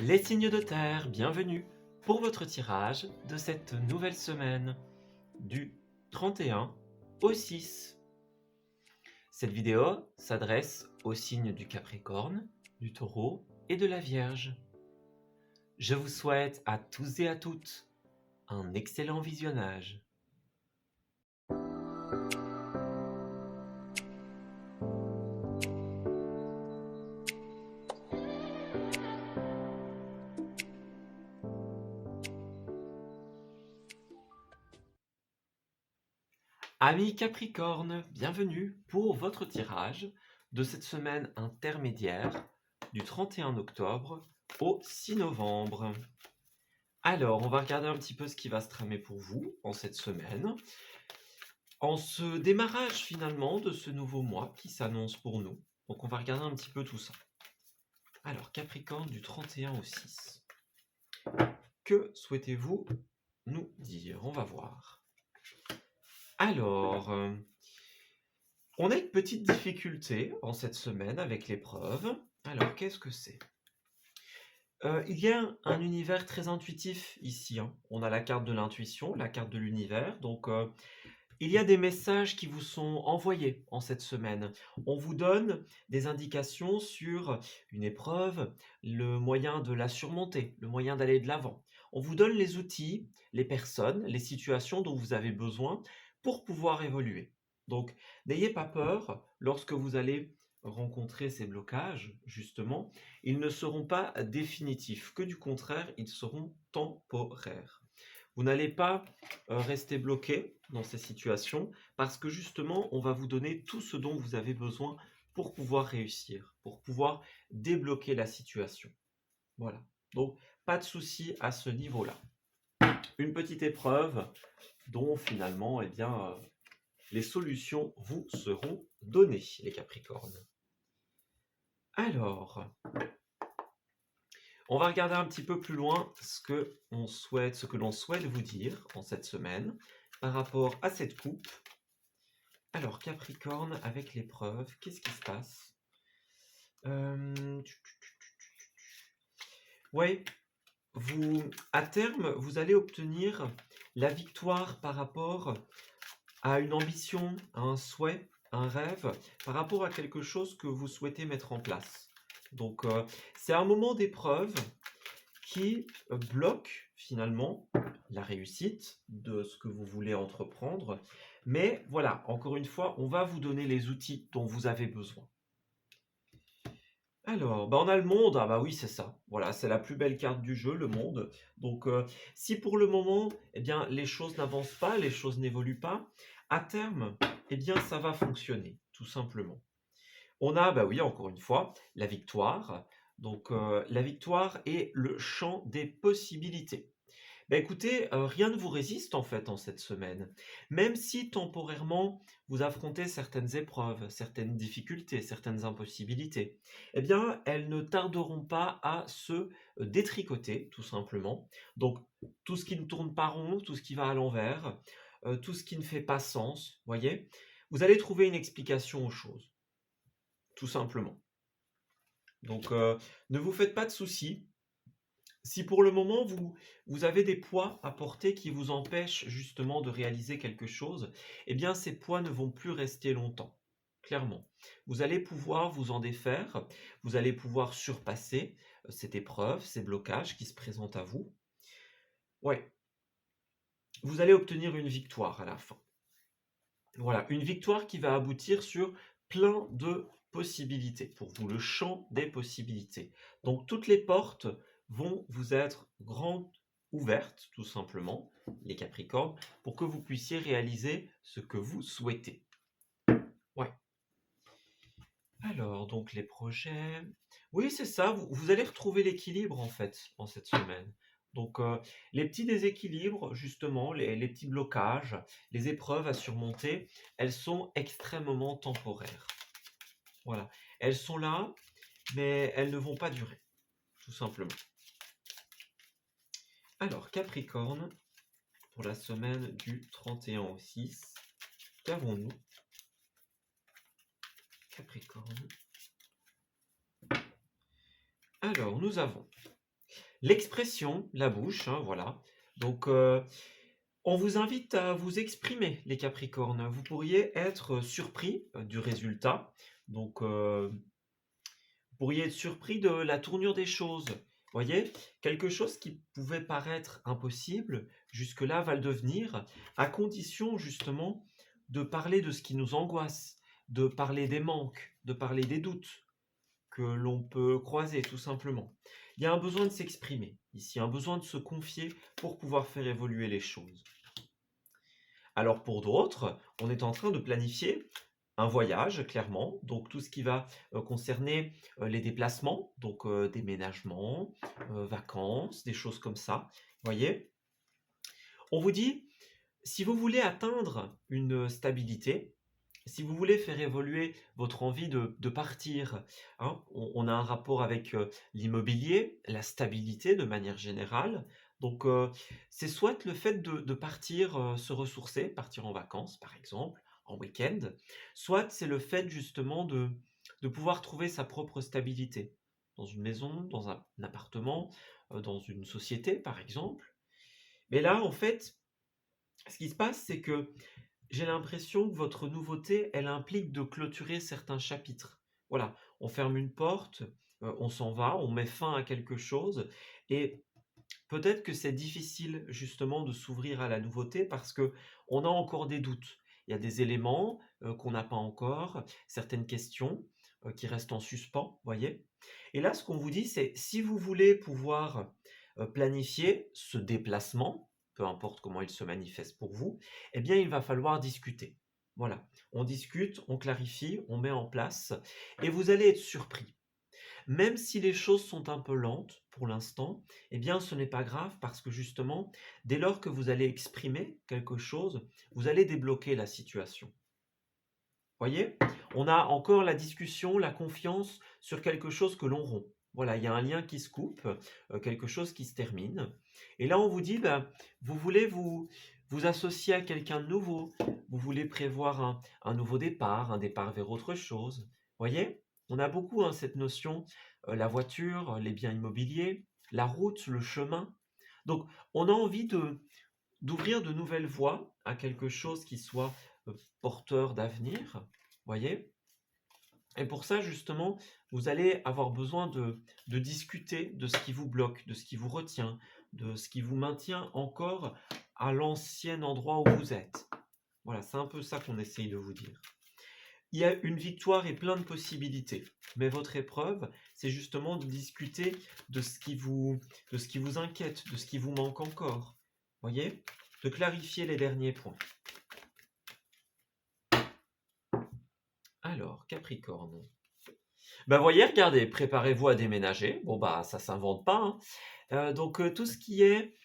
Les signes de terre, bienvenue pour votre tirage de cette nouvelle semaine du 31 au 6. Cette vidéo s'adresse aux signes du Capricorne, du Taureau et de la Vierge. Je vous souhaite à tous et à toutes un excellent visionnage. Amis Capricorne, bienvenue pour votre tirage de cette semaine intermédiaire du 31 octobre au 6 novembre. Alors, on va regarder un petit peu ce qui va se tramer pour vous en cette semaine, en ce démarrage finalement de ce nouveau mois qui s'annonce pour nous. Donc, on va regarder un petit peu tout ça. Alors, Capricorne du 31 au 6. Que souhaitez-vous nous dire? On va voir. Alors, on a une petite difficulté en cette semaine avec l'épreuve. Alors, qu'est-ce que c'est? Il y a un univers très intuitif ici, hein. On a la carte de l'intuition, la carte de l'univers. Donc, il y a des messages qui vous sont envoyés en cette semaine. On vous donne des indications sur une épreuve, le moyen de la surmonter, le moyen d'aller de l'avant. On vous donne les outils, les personnes, les situations dont vous avez besoin pour pouvoir évoluer. Donc, n'ayez pas peur lorsque vous allez rencontrer ces blocages, justement, ils ne seront pas définitifs, que du contraire, ils seront temporaires. Vous n'allez pas rester bloqué dans ces situations parce que justement, on va vous donner tout ce dont vous avez besoin pour pouvoir réussir, pour pouvoir débloquer la situation. Voilà. Donc, pas de souci à ce niveau-là. Une petite épreuve dont finalement, eh bien, les solutions vous seront données, les Capricornes. Alors, on va regarder un petit peu plus loin ce que l'on souhaite vous dire en cette semaine par rapport à cette coupe. Alors, Capricorne, avec l'épreuve, qu'est-ce qui se passe? Ouais, à terme, vous allez obtenir la victoire par rapport à une ambition, à un souhait, un rêve, par rapport à quelque chose que vous souhaitez mettre en place. Donc, c'est un moment d'épreuve qui bloque finalement la réussite de ce que vous voulez entreprendre. Mais voilà, encore une fois, on va vous donner les outils dont vous avez besoin. Alors, on a le monde. Ah bah oui, c'est ça. Voilà, c'est la plus belle carte du jeu, le monde. Donc, si pour le moment, eh bien, les choses n'avancent pas, les choses n'évoluent pas, à terme, eh bien, ça va fonctionner, tout simplement. On a, bah oui, encore une fois, la victoire. Donc, la victoire est le champ des possibilités. Bah écoutez, rien ne vous résiste en fait en cette semaine. Même si temporairement vous affrontez certaines épreuves, certaines difficultés, certaines impossibilités, eh bien elles ne tarderont pas à se détricoter tout simplement. Donc tout ce qui ne tourne pas rond, tout ce qui va à l'envers, tout ce qui ne fait pas sens, voyez? Vous allez trouver une explication aux choses, tout simplement. Donc ne vous faites pas de soucis. Si pour le moment vous avez des poids à porter qui vous empêchent justement de réaliser quelque chose, eh bien ces poids ne vont plus rester longtemps, clairement. Vous allez pouvoir vous en défaire, vous allez pouvoir surpasser cette épreuve, ces blocages qui se présentent à vous. Ouais, vous allez obtenir une victoire à la fin. Voilà, une victoire qui va aboutir sur plein de possibilités pour vous, le champ des possibilités. Donc toutes les portes vont vous être grandes ouvertes, tout simplement, les Capricornes, pour que vous puissiez réaliser ce que vous souhaitez. Ouais. Alors, donc les projets. Oui, c'est ça, vous allez retrouver l'équilibre en fait en cette semaine. Donc, les petits déséquilibres, justement, les petits blocages, les épreuves à surmonter, elles sont extrêmement temporaires. Voilà. Elles sont là, mais elles ne vont pas durer, tout simplement. Alors, Capricorne, pour la semaine du 31 au 6, qu'avons-nous? Capricorne. Alors, nous avons L'expression, la bouche, hein, voilà. Donc, on vous invite à vous exprimer, les Capricornes. Vous pourriez être surpris du résultat. Donc, vous pourriez être surpris de la tournure des choses. Voyez, quelque chose qui pouvait paraître impossible, jusque-là va le devenir, à condition justement de parler de ce qui nous angoisse, de parler des manques, de parler des doutes que l'on peut croiser tout simplement. Il y a un besoin de s'exprimer ici, un besoin de se confier pour pouvoir faire évoluer les choses. Alors pour d'autres, on est en train de planifier un voyage, clairement, donc tout ce qui va concerner les déplacements, donc déménagement, vacances, des choses comme ça. Voyez, on vous dit, si vous voulez atteindre une stabilité, si vous voulez faire évoluer votre envie de partir, hein, on a un rapport avec l'immobilier, la stabilité de manière générale. Donc, c'est soit le fait de partir se ressourcer, partir en vacances par exemple, en week-end, soit c'est le fait justement de pouvoir trouver sa propre stabilité dans une maison, dans un appartement, dans une société par exemple. Mais là, en fait, ce qui se passe, c'est que j'ai l'impression que votre nouveauté, elle implique de clôturer certains chapitres. Voilà, on ferme une porte, on s'en va, on met fin à quelque chose et peut-être que c'est difficile justement de s'ouvrir à la nouveauté parce que on a encore des doutes. Il y a des éléments, qu'on n'a pas encore, certaines questions, qui restent en suspens, voyez? Et là, ce qu'on vous dit, c'est si vous voulez pouvoir, planifier ce déplacement, peu importe comment il se manifeste pour vous, eh bien, il va falloir discuter. Voilà, on discute, on clarifie, on met en place et vous allez être surpris. Même si les choses sont un peu lentes pour l'instant, eh bien ce n'est pas grave parce que justement, dès lors que vous allez exprimer quelque chose, vous allez débloquer la situation. Voyez? On a encore la discussion, la confiance sur quelque chose que l'on rompt. Voilà, il y a un lien qui se coupe, quelque chose qui se termine. Et là, on vous dit, bah, vous voulez vous associer à quelqu'un de nouveau, vous voulez prévoir un nouveau départ, un départ vers autre chose. Voyez? On a beaucoup hein, cette notion, la voiture, les biens immobiliers, la route, le chemin. Donc, on a envie d'ouvrir de nouvelles voies à quelque chose qui soit porteur d'avenir, voyez? Et pour ça, justement, vous allez avoir besoin de discuter de ce qui vous bloque, de ce qui vous retient, de ce qui vous maintient encore à l'ancien endroit où vous êtes. Voilà, c'est un peu ça qu'on essaye de vous dire. Il y a une victoire et plein de possibilités, mais votre épreuve, c'est justement de discuter de ce qui vous inquiète, de ce qui vous manque encore. Voyez? De clarifier les derniers points. Alors, Capricorne. Ben voyez, regardez, préparez-vous à déménager. Bon bah ça s'invente pas, hein. Donc tout ce qui est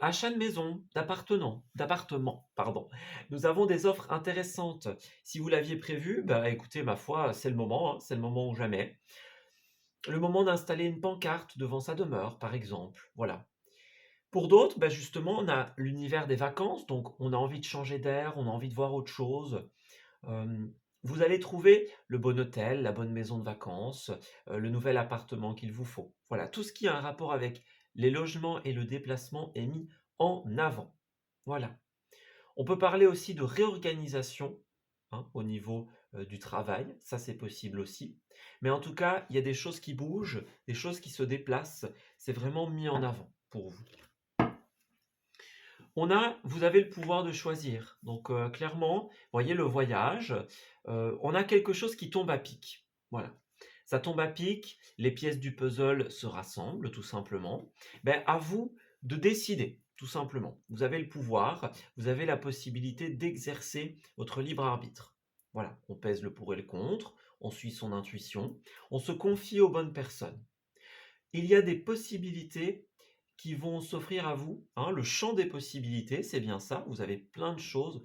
achat de maison, d'appartement, pardon. Nous avons des offres intéressantes. Si vous l'aviez prévu, bah écoutez, ma foi, c'est le moment, hein, c'est le moment ou jamais. Le moment d'installer une pancarte devant sa demeure, par exemple. Voilà. Pour d'autres, bah justement, on a l'univers des vacances, donc on a envie de changer d'air, on a envie de voir autre chose. Vous allez trouver le bon hôtel, la bonne maison de vacances, le nouvel appartement qu'il vous faut. Voilà, tout ce qui a un rapport avec les logements et le déplacement est mis en avant. Voilà. On peut parler aussi de réorganisation, hein, au niveau, du travail, ça c'est possible aussi. Mais en tout cas, il y a des choses qui bougent, des choses qui se déplacent, c'est vraiment mis en avant pour vous. Vous avez le pouvoir de choisir. Donc clairement, voyez le voyage, on a quelque chose qui tombe à pic. Voilà. Ça tombe à pic, les pièces du puzzle se rassemblent tout simplement. Ben, à vous de décider, tout simplement. Vous avez le pouvoir, vous avez la possibilité d'exercer votre libre arbitre. Voilà, on pèse le pour et le contre, on suit son intuition, on se confie aux bonnes personnes. Il y a des possibilités qui vont s'offrir à vous, hein, le champ des possibilités, c'est bien ça, vous avez plein de choses,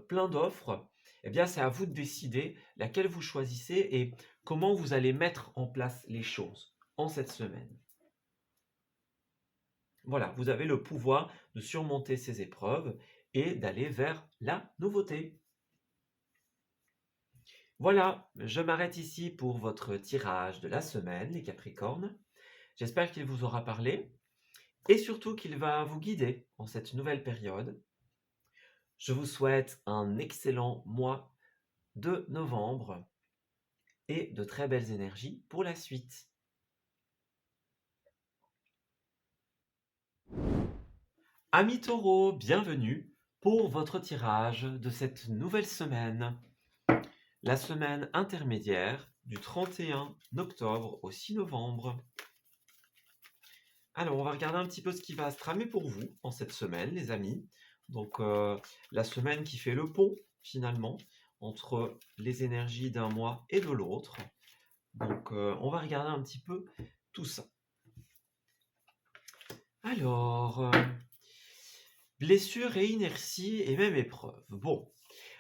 plein d'offres. Eh bien, c'est à vous de décider laquelle vous choisissez et comment vous allez mettre en place les choses en cette semaine. Voilà, vous avez le pouvoir de surmonter ces épreuves et d'aller vers la nouveauté. Voilà, je m'arrête ici pour votre tirage de la semaine, les Capricornes. J'espère qu'il vous aura parlé. et surtout qu'il va vous guider en cette nouvelle période. Je vous souhaite un excellent mois de novembre et de très belles énergies pour la suite. Amis taureaux, bienvenue pour votre tirage de cette nouvelle semaine, la semaine intermédiaire du 31 octobre au 6 novembre. Alors, on va regarder un petit peu ce qui va se tramer pour vous en cette semaine, les amis. Donc, la semaine qui fait le pont, finalement, entre les énergies d'un mois et de l'autre. Donc, on va regarder un petit peu tout ça. Alors, blessure et inertie et même épreuve. Bon,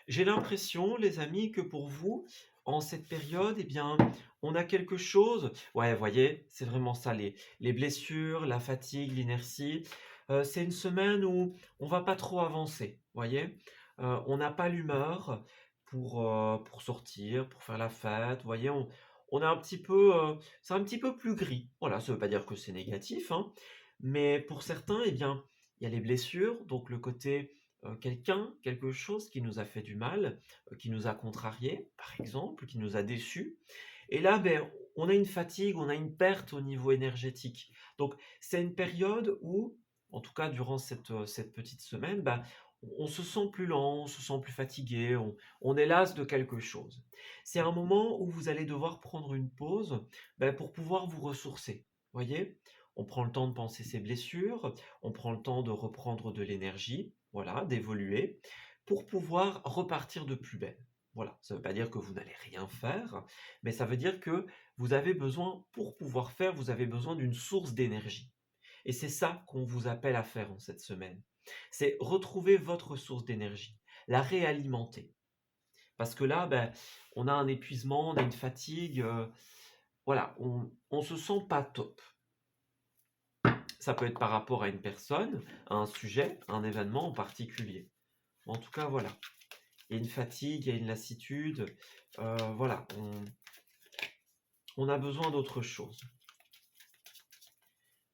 j'ai l'impression, les amis, que pour vous, en cette période, eh bien, on a quelque chose. Ouais, vous voyez, c'est vraiment ça, les blessures, la fatigue, l'inertie. C'est une semaine où on va pas trop avancer, vous voyez. On n'a pas l'humeur pour sortir, pour faire la fête, vous voyez. On a un petit peu, c'est un petit peu plus gris. Voilà, ça veut pas dire que c'est négatif, hein, mais pour certains, eh bien, il y a les blessures, donc le côté quelqu'un, quelque chose qui nous a fait du mal, qui nous a contrariés, par exemple, qui nous a déçus. Et là, ben, on a une fatigue, on a une perte au niveau énergétique. Donc, c'est une période où, en tout cas durant cette petite semaine, ben, on se sent plus lent, on se sent plus fatigué, on est las de quelque chose. C'est un moment où vous allez devoir prendre une pause ben, pour pouvoir vous ressourcer. Voyez, on prend le temps de penser ses blessures, on prend le temps de reprendre de l'énergie, voilà, d'évoluer, pour pouvoir repartir de plus belle. Voilà, ça ne veut pas dire que vous n'allez rien faire, mais ça veut dire que vous avez besoin, pour pouvoir faire, vous avez besoin d'une source d'énergie. Et c'est ça qu'on vous appelle à faire en cette semaine. C'est retrouver votre source d'énergie, la réalimenter. Parce que là, ben, on a un épuisement, on a une fatigue, voilà, on se sent pas top. Ça peut être par rapport à une personne, à un sujet, à un événement en particulier. En tout cas, voilà. Il y a une fatigue, il y a une lassitude. Voilà, on a besoin d'autre chose.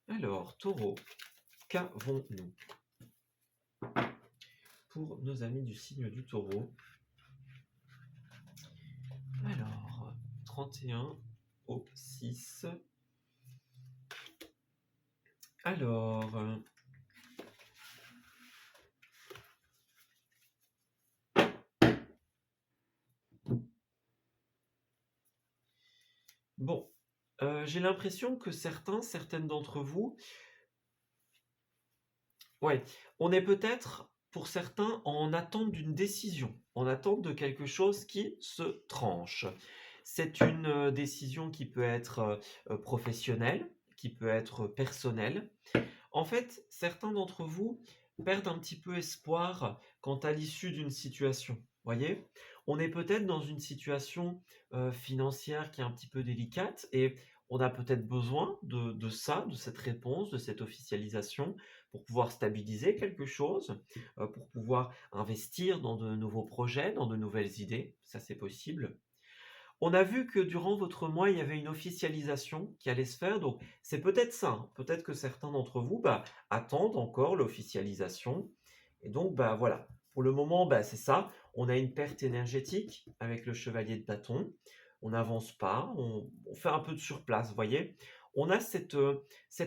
Alors, taureau, qu'avons-nous pour nos amis du signe du taureau? Alors, 31 au 6. Alors, bon, j'ai l'impression que certaines d'entre vous, ouais, on est peut-être, pour certains, en attente d'une décision, en attente de quelque chose qui se tranche. C'est une décision qui peut être professionnelle, qui peut être personnelle. En fait, certains d'entre vous perdent un petit peu espoir quant à l'issue d'une situation. Voyez, on est peut-être dans une situation financière qui est un petit peu délicate et on a peut-être besoin de ça, de cette réponse, de cette officialisation pour pouvoir stabiliser quelque chose, pour pouvoir investir dans de nouveaux projets, dans de nouvelles idées. Ça, c'est possible. On a vu que durant votre mois, il y avait une officialisation qui allait se faire, donc c'est peut-être ça, hein. Peut-être que certains d'entre vous, bah, attendent encore l'officialisation et donc, bah, voilà. Pour le moment, bah, c'est ça, on a une perte énergétique avec le chevalier de bâton. On n'avance pas, on fait un peu de surplace, vous voyez? On a cette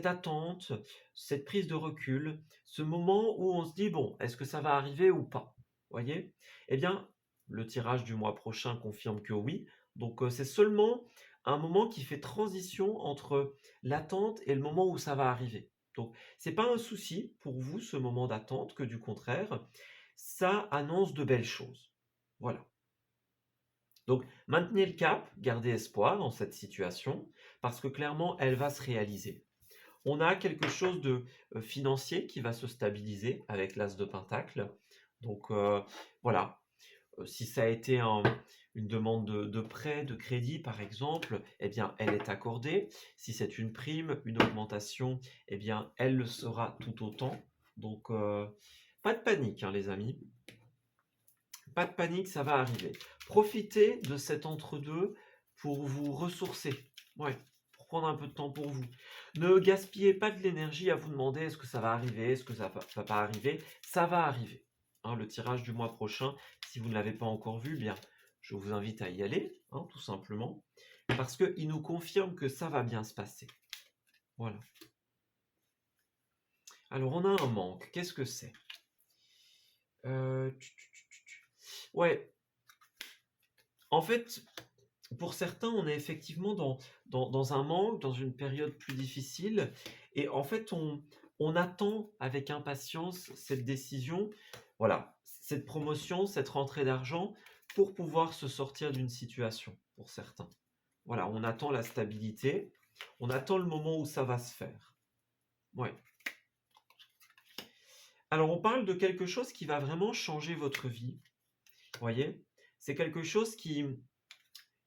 attente, cette prise de recul, ce moment où on se dit: «Bon, est-ce que ça va arriver ou pas?» Vous voyez? Eh bien, le tirage du mois prochain confirme que oui, donc c'est seulement un moment qui fait transition entre l'attente et le moment où ça va arriver. Donc c'est pas un souci pour vous ce moment d'attente, que du contraire, ça annonce de belles choses. Voilà. Donc maintenez le cap, gardez espoir dans cette situation, parce que clairement elle va se réaliser. On a quelque chose de financier qui va se stabiliser avec l'as de Pentacle. Donc voilà, si ça a été une demande de prêt, de crédit par exemple, eh bien elle est accordée. Si c'est une prime, une augmentation, eh bien elle le sera tout autant. Donc pas de panique hein, les amis. Pas de panique, ça va arriver. Profitez de cet entre-deux pour vous ressourcer. Ouais, pour pour prendre un peu de temps pour vous. Ne gaspillez pas de l'énergie à vous demander est-ce que ça va arriver, est-ce que ça va pas arriver. Ça va arriver. Hein, le tirage du mois prochain, si vous ne l'avez pas encore vu, bien, je vous invite à y aller, hein, tout simplement, parce qu'il nous confirme que ça va bien se passer. Voilà. Alors, on a un manque. Qu'est-ce que c'est? Ouais, en fait, pour certains, on est effectivement dans un manque, dans une période plus difficile, et en fait, on attend avec impatience cette décision, voilà, cette promotion, cette rentrée d'argent, pour pouvoir se sortir d'une situation, pour certains. Voilà, on attend la stabilité, on attend le moment où ça va se faire. Ouais. Alors, on parle de quelque chose qui va vraiment changer votre vie, voyez? C'est quelque chose qui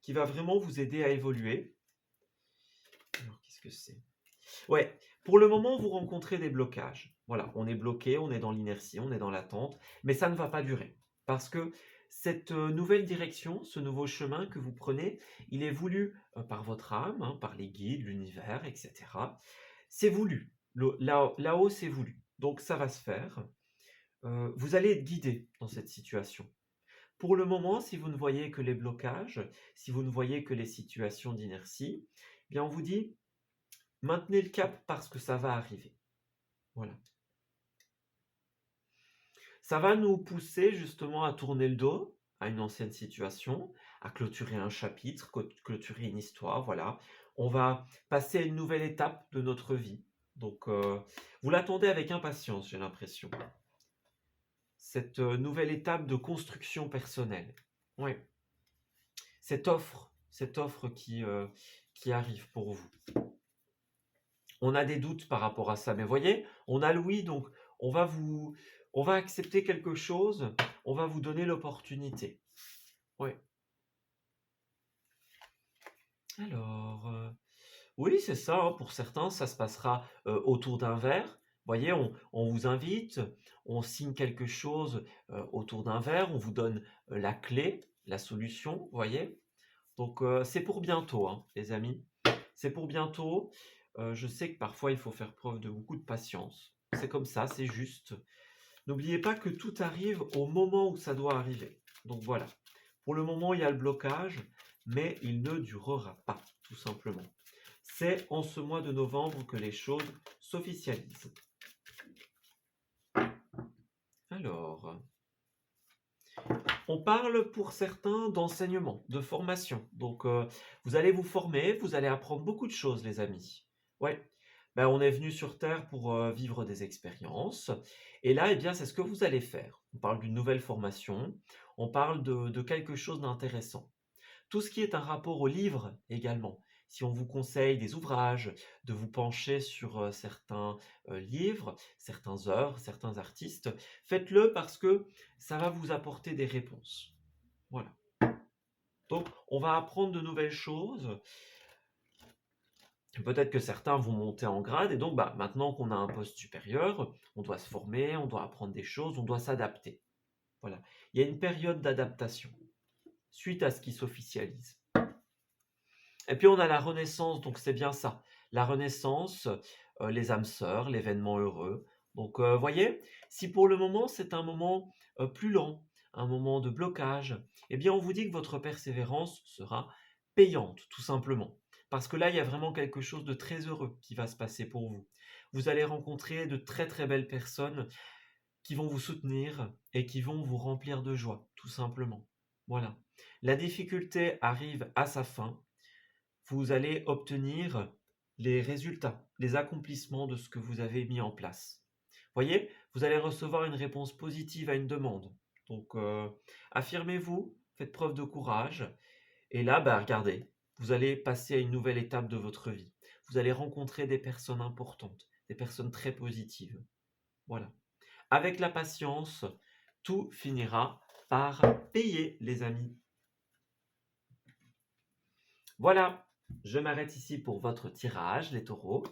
va vraiment vous aider à évoluer. Alors, qu'est-ce que c'est? Ouais, pour le moment, vous rencontrez des blocages. Voilà, on est bloqué, on est dans l'inertie, on est dans l'attente, mais ça ne va pas durer. Parce que cette nouvelle direction, ce nouveau chemin que vous prenez, il est voulu par votre âme, hein, par les guides, l'univers, etc. C'est voulu. Là-haut, c'est voulu. Donc ça va se faire. Vous allez être guidé dans cette situation. Pour le moment, si vous ne voyez que les blocages, si vous ne voyez que les situations d'inertie, eh bien on vous dit maintenez le cap parce que ça va arriver. Voilà. Ça va nous pousser justement à tourner le dos à une ancienne situation, à clôturer un chapitre, clôturer une histoire, voilà. On va passer à une nouvelle étape de notre vie. Donc, vous l'attendez avec impatience, j'ai l'impression. Cette nouvelle étape de construction personnelle. Oui. Cette offre qui arrive pour vous. On a des doutes par rapport à ça, mais voyez, on a l'ouïe, donc on va vous, on va accepter quelque chose, on va vous donner l'opportunité. Oui. Alors, oui, c'est ça, hein, pour certains, ça se passera autour d'un verre. Voyez, on vous invite, on signe quelque chose autour d'un verre, on vous donne la clé, la solution, voyez. Donc, c'est pour bientôt, hein, les amis. C'est pour bientôt. Je sais que parfois, il faut faire preuve de beaucoup de patience. C'est comme ça, c'est juste. N'oubliez pas que tout arrive au moment où ça doit arriver. Donc voilà. Pour le moment, il y a le blocage, mais il ne durera pas, tout simplement. C'est en ce mois de novembre que les choses s'officialisent. Alors, on parle pour certains d'enseignement, de formation. Donc, vous allez vous former, vous allez apprendre beaucoup de choses, les amis. Ouais. Ben, on est venu sur Terre pour vivre des expériences. Et là, eh bien, c'est ce que vous allez faire. On parle d'une nouvelle formation. On parle de quelque chose d'intéressant. Tout ce qui est un rapport au livre également. Si on vous conseille des ouvrages, de vous pencher sur certains livres, certaines œuvres, certains artistes, faites-le parce que ça va vous apporter des réponses. Voilà. Donc, on va apprendre de nouvelles choses. Peut-être que certains vont monter en grade et donc maintenant qu'on a un poste supérieur, on doit se former, on doit apprendre des choses, on doit s'adapter. Voilà. Il y a une période d'adaptation suite à ce qui s'officialise. Et puis on a la Renaissance, donc c'est bien ça. La Renaissance, les âmes sœurs, l'événement heureux. Donc, voyez, si pour le moment c'est un moment plus lent, un moment de blocage, eh bien on vous dit que votre persévérance sera payante, tout simplement. Parce que là, il y a vraiment quelque chose de très heureux qui va se passer pour vous. Vous allez rencontrer de très très belles personnes qui vont vous soutenir et qui vont vous remplir de joie, tout simplement. Voilà. La difficulté arrive à sa fin, vous allez obtenir les résultats, les accomplissements de ce que vous avez mis en place. Voyez, vous allez recevoir une réponse positive à une demande. Donc, affirmez-vous, faites preuve de courage. Et là, regardez, vous allez passer à une nouvelle étape de votre vie. Vous allez rencontrer des personnes importantes, des personnes très positives. Voilà. Avec la patience, tout finira par payer, les amis. Voilà, je m'arrête ici pour votre tirage, les taureaux.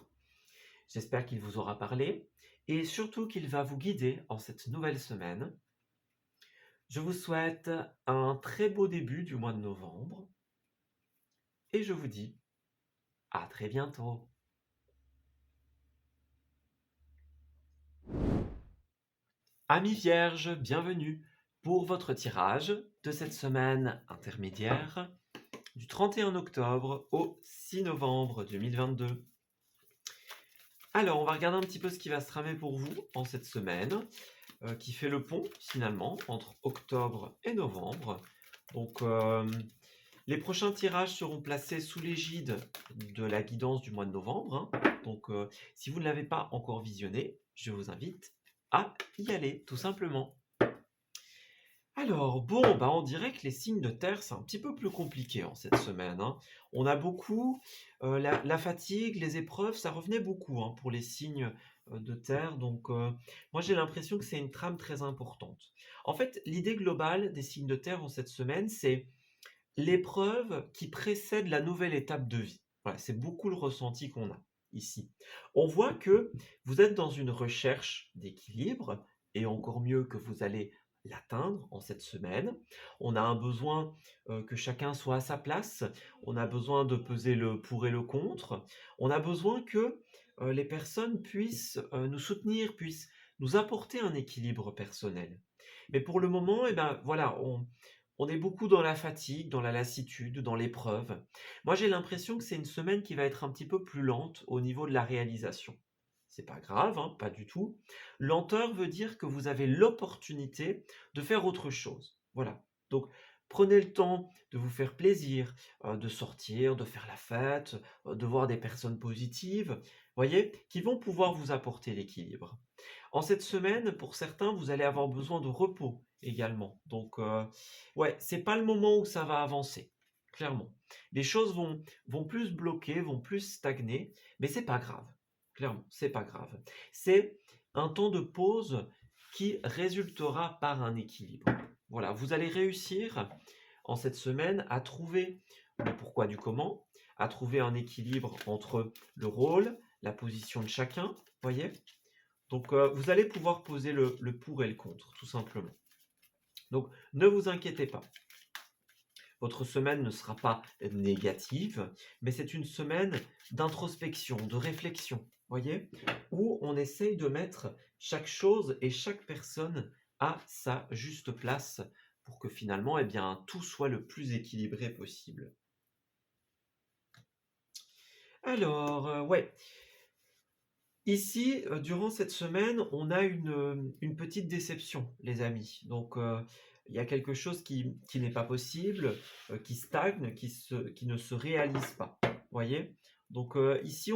J'espère qu'il vous aura parlé et surtout qu'il va vous guider en cette nouvelle semaine. Je vous souhaite un très beau début du mois de novembre et je vous dis à très très bientôt. Amis vierges, bienvenue pour votre tirage de cette semaine intermédiaire du 31 octobre au 6 novembre 2022. Alors, on va regarder un petit peu ce qui va se tramer pour vous en cette semaine, qui fait le pont finalement entre octobre et novembre. Donc, les prochains tirages seront placés sous l'égide de la guidance du mois de novembre, hein. Donc, si vous ne l'avez pas encore visionné, je vous invite à y aller, tout simplement. Alors, bon, bah, on dirait que les signes de terre, c'est un petit peu plus compliqué en cette semaine, hein. On a beaucoup, la fatigue, les épreuves, ça revenait beaucoup, hein, pour les signes, de terre. Donc, moi, j'ai l'impression que c'est une trame très importante. En fait, l'idée globale des signes de terre en cette semaine, c'est l'épreuve qui précède la nouvelle étape de vie. Voilà, c'est beaucoup le ressenti qu'on a ici. On voit que vous êtes dans une recherche d'équilibre et encore mieux que vous allez l'atteindre en cette semaine. On a un besoin que chacun soit à sa place. On a besoin de peser le pour et le contre. On a besoin que les personnes puissent nous soutenir, puissent nous apporter un équilibre personnel. Mais pour le moment, eh ben, voilà, on est beaucoup dans la fatigue, dans la lassitude, dans l'épreuve. Moi, j'ai l'impression que c'est une semaine qui va être un petit peu plus lente au niveau de la réalisation. C'est pas grave, hein, pas du tout. Lenteur veut dire que vous avez l'opportunité de faire autre chose. Voilà. Donc, prenez le temps de vous faire plaisir, de sortir, de faire la fête, de voir des personnes positives, voyez, qui vont pouvoir vous apporter l'équilibre. En cette semaine, pour certains, vous allez avoir besoin de repos également. Donc, ouais, c'est pas le moment où ça va avancer, clairement. Les choses vont plus bloquer, vont plus stagner, mais c'est pas grave. Clairement, c'est pas grave. C'est un temps de pause qui résultera par un équilibre. Voilà, vous allez réussir en cette semaine à trouver le pourquoi du comment, à trouver un équilibre entre le rôle, la position de chacun, voyez. Donc, vous allez pouvoir poser le pour et le contre, tout simplement. Donc, ne vous inquiétez pas. Votre semaine ne sera pas négative, mais c'est une semaine d'introspection, de réflexion, voyez, où on essaye de mettre chaque chose et chaque personne à sa juste place pour que finalement, eh bien, tout soit le plus équilibré possible. Alors, ouais. Ici, durant cette semaine, on a une petite déception, les amis. Donc, il y a quelque chose qui n'est pas possible, qui stagne, qui ne se réalise pas. Voyez? Donc, ici,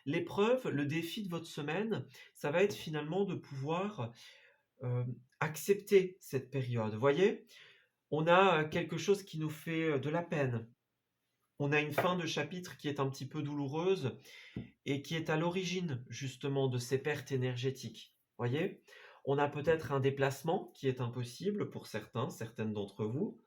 l'épreuve, le défi de votre semaine, ça va être finalement de pouvoir, accepter cette période. Voyez? On a, quelque chose qui nous fait, de la peine. On a une fin de chapitre qui est un petit peu douloureuse et qui est à l'origine justement de ces pertes énergétiques. Voyez? On a peut-être un déplacement qui est impossible pour certains, certaines d'entre vous.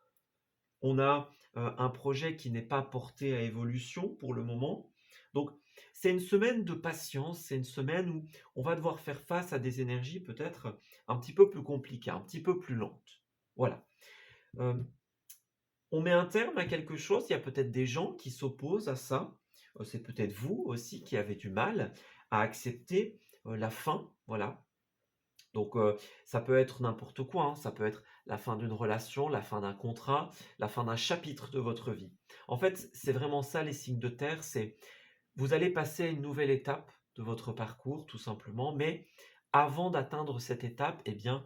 On a un projet qui n'est pas porté à évolution pour le moment. Donc, c'est une semaine de patience, c'est une semaine où on va devoir faire face à des énergies peut-être un petit peu plus compliquées, un petit peu plus lentes. Voilà. Euh, on met un terme à quelque chose, il y a peut-être des gens qui s'opposent à ça. C'est peut-être vous aussi qui avez du mal à accepter la fin, voilà. Donc ça peut être n'importe quoi, hein. Ça peut être la fin d'une relation, la fin d'un contrat, la fin d'un chapitre de votre vie. En fait, c'est vraiment ça les signes de terre, c'est vous allez passer à une nouvelle étape de votre parcours, tout simplement, mais avant d'atteindre cette étape, eh bien,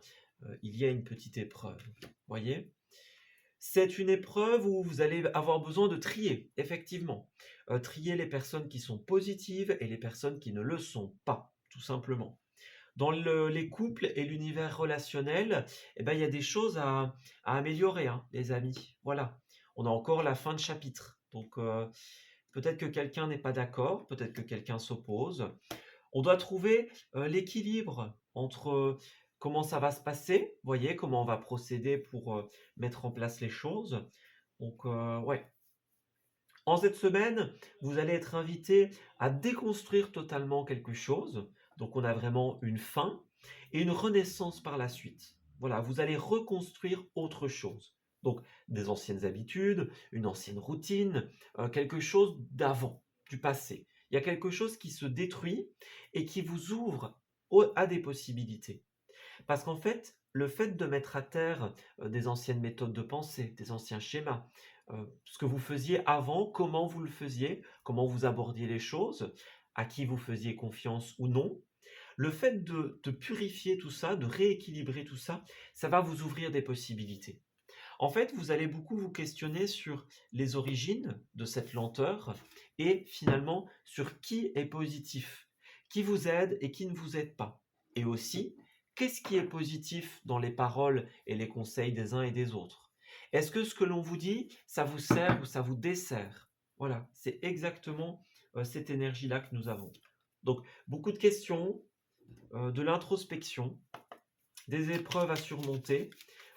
il y a une petite épreuve. Voyez? C'est une épreuve où vous allez avoir besoin de trier, effectivement. Trier les personnes qui sont positives et les personnes qui ne le sont pas, tout simplement. Dans les couples et l'univers relationnel, eh ben, il y a des choses à améliorer, hein, les amis. Voilà. On a encore la fin de chapitre. Donc, peut-être que quelqu'un n'est pas d'accord, peut-être que quelqu'un s'oppose. On doit trouver l'équilibre entre comment ça va se passer, voyez, comment on va procéder pour mettre en place les choses. Donc, ouais. En cette semaine, vous allez être invité à déconstruire totalement quelque chose. Donc, on a vraiment une fin et une renaissance par la suite. Voilà, vous allez reconstruire autre chose. Donc, des anciennes habitudes, une ancienne routine, quelque chose d'avant, du passé. Il y a quelque chose qui se détruit et qui vous ouvre à des possibilités. Parce qu'en fait, le fait de mettre à terre des anciennes méthodes de pensée, des anciens schémas, ce que vous faisiez avant, comment vous le faisiez, comment vous abordiez les choses, à qui vous faisiez confiance ou non, le fait de purifier tout ça, de rééquilibrer tout ça, ça va vous ouvrir des possibilités. En fait, vous allez beaucoup vous questionner sur les origines de cette lenteur et finalement sur qui est positif, qui vous aide et qui ne vous aide pas. Et aussi, qu'est-ce qui est positif dans les paroles et les conseils des uns et des autres? Est-ce que ce que l'on vous dit, ça vous sert ou ça vous dessert? Voilà, c'est exactement cette énergie-là que nous avons. Donc, beaucoup de questions, de l'introspection, des épreuves à surmonter,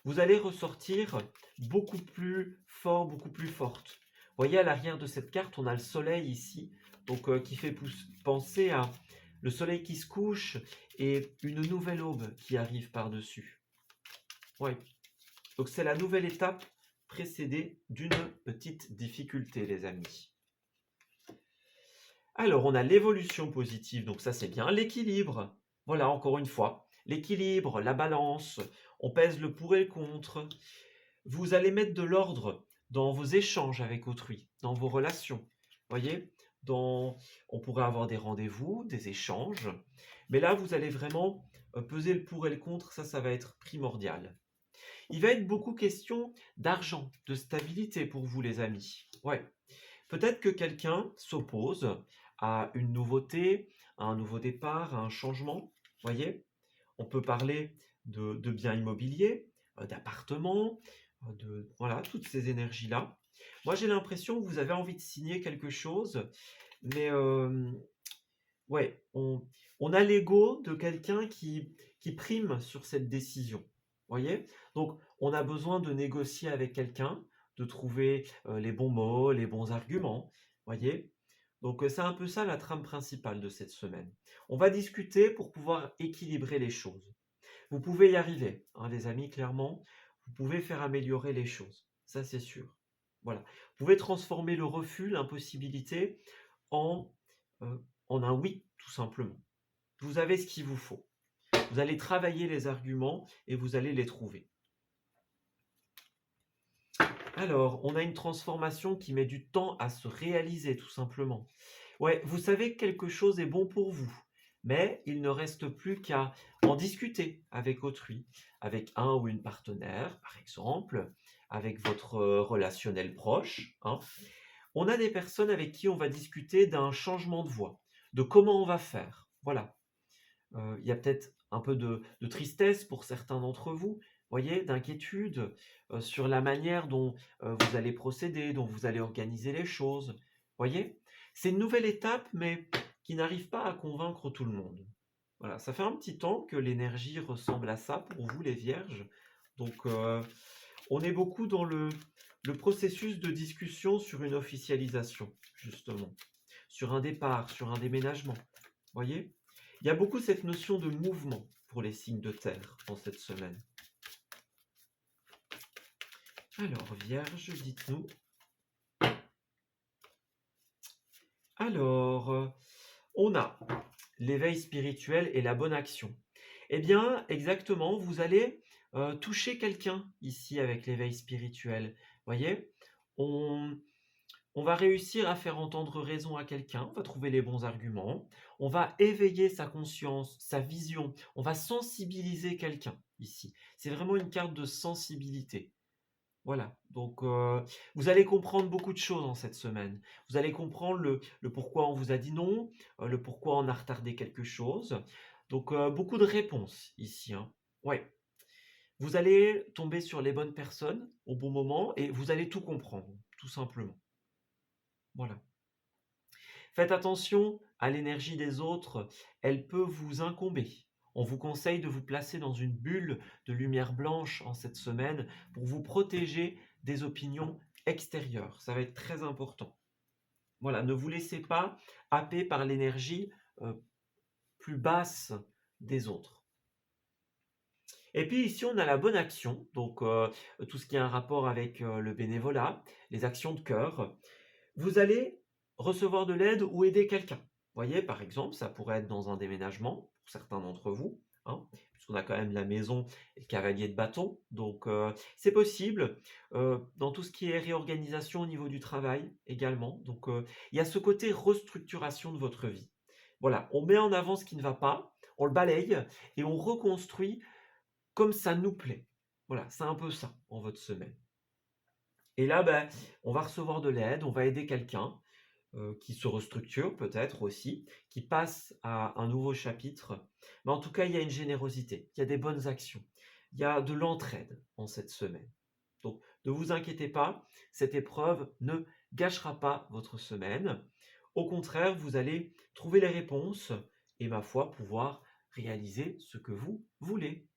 vous allez ressortir beaucoup plus fort, beaucoup plus forte. Vous voyez, à l'arrière de cette carte, on a le soleil ici, donc qui fait penser à le soleil qui se couche et une nouvelle aube qui arrive par-dessus. Ouais. Donc c'est la nouvelle étape précédée d'une petite difficulté, les amis. Alors, on a l'évolution positive, donc ça c'est bien. L'équilibre, voilà, encore une fois. L'équilibre, la balance, on pèse le pour et le contre. Vous allez mettre de l'ordre dans vos échanges avec autrui, dans vos relations. Voyez, on pourrait avoir des rendez-vous, des échanges, mais là, vous allez vraiment peser le pour et le contre, ça va être primordial. Il va être beaucoup question d'argent, de stabilité pour vous, les amis. Ouais. Peut-être que quelqu'un s'oppose à une nouveauté, à un nouveau départ, à un changement. Voyez, on peut parler de biens immobiliers, d'appartements, voilà, toutes ces énergies-là. Moi, j'ai l'impression que vous avez envie de signer quelque chose, mais ouais, on a l'ego de quelqu'un qui prime sur cette décision. Voyez? Donc, on a besoin de négocier avec quelqu'un, de trouver les bons mots, les bons arguments. Voyez? Donc, c'est un peu ça la trame principale de cette semaine. On va discuter pour pouvoir équilibrer les choses. Vous pouvez y arriver, hein, les amis, clairement. Vous pouvez faire améliorer les choses. Ça, c'est sûr. Voilà. Vous pouvez transformer le refus, l'impossibilité, en, euh, en un oui, tout simplement. Vous avez ce qu'il vous faut. Vous allez travailler les arguments et vous allez les trouver. Alors, on a une transformation qui met du temps à se réaliser, tout simplement. Ouais, vous savez que quelque chose est bon pour vous, mais il ne reste plus qu'à en discuter avec autrui, avec un ou une partenaire, par exemple, avec votre relationnel proche, hein. On a des personnes avec qui on va discuter d'un changement de voie, de comment on va faire. Voilà. Il y a peut-être un peu de tristesse pour certains d'entre vous, voyez, d'inquiétude sur la manière dont vous allez procéder, dont vous allez organiser les choses. Voyez, c'est une nouvelle étape, mais qui n'arrive pas à convaincre tout le monde. Voilà, ça fait un petit temps que l'énergie ressemble à ça pour vous, les vierges. Donc, on est beaucoup dans le processus de discussion sur une officialisation, justement, sur un départ, sur un déménagement. Voyez? Il y a beaucoup cette notion de mouvement pour les signes de terre en cette semaine. Alors, Vierge, dites-nous. Alors, on a l'éveil spirituel et la bonne action. Eh bien, exactement, vous allez toucher quelqu'un ici avec l'éveil spirituel. Voyez, on va réussir à faire entendre raison à quelqu'un, on va trouver les bons arguments, on va éveiller sa conscience, sa vision, on va sensibiliser quelqu'un ici. C'est vraiment une carte de sensibilité. Voilà, donc vous allez comprendre beaucoup de choses en cette semaine. Vous allez comprendre le pourquoi on vous a dit non, le pourquoi on a retardé quelque chose. Donc beaucoup de réponses ici, hein. Ouais. Vous allez tomber sur les bonnes personnes au bon moment et vous allez tout comprendre, tout simplement. Voilà. Faites attention à l'énergie des autres, elle peut vous incomber. On vous conseille de vous placer dans une bulle de lumière blanche en cette semaine pour vous protéger des opinions extérieures. Ça va être très important. Voilà, ne vous laissez pas happer par l'énergie plus basse des autres. Et puis ici, on a la bonne action, donc tout ce qui a un rapport avec le bénévolat, les actions de cœur. Vous allez recevoir de l'aide ou aider quelqu'un. Vous voyez, par exemple, ça pourrait être dans un déménagement, pour certains d'entre vous, hein, puisqu'on a quand même la maison et le cavalier de bâton. Donc, c'est possible. Dans tout ce qui est réorganisation au niveau du travail également. Donc, il y a ce côté restructuration de votre vie. Voilà, on met en avant ce qui ne va pas, on le balaye et on reconstruit comme ça nous plaît. Voilà, c'est un peu ça en votre semaine. Et là, on va recevoir de l'aide, on va aider quelqu'un qui se restructure peut-être aussi, qui passe à un nouveau chapitre. Mais en tout cas, il y a une générosité, il y a des bonnes actions, il y a de l'entraide en cette semaine. Donc, ne vous inquiétez pas, cette épreuve ne gâchera pas votre semaine. Au contraire, vous allez trouver les réponses et, ma foi, pouvoir réaliser ce que vous voulez.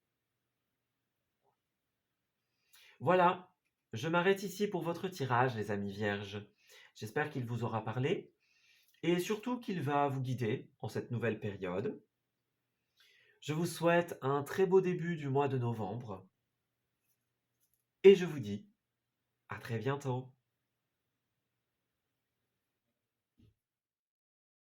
Voilà, je m'arrête ici pour votre tirage, les amis vierges. J'espère qu'il vous aura parlé et surtout qu'il va vous guider en cette nouvelle période. Je vous souhaite un très beau début du mois de novembre et je vous dis à très bientôt.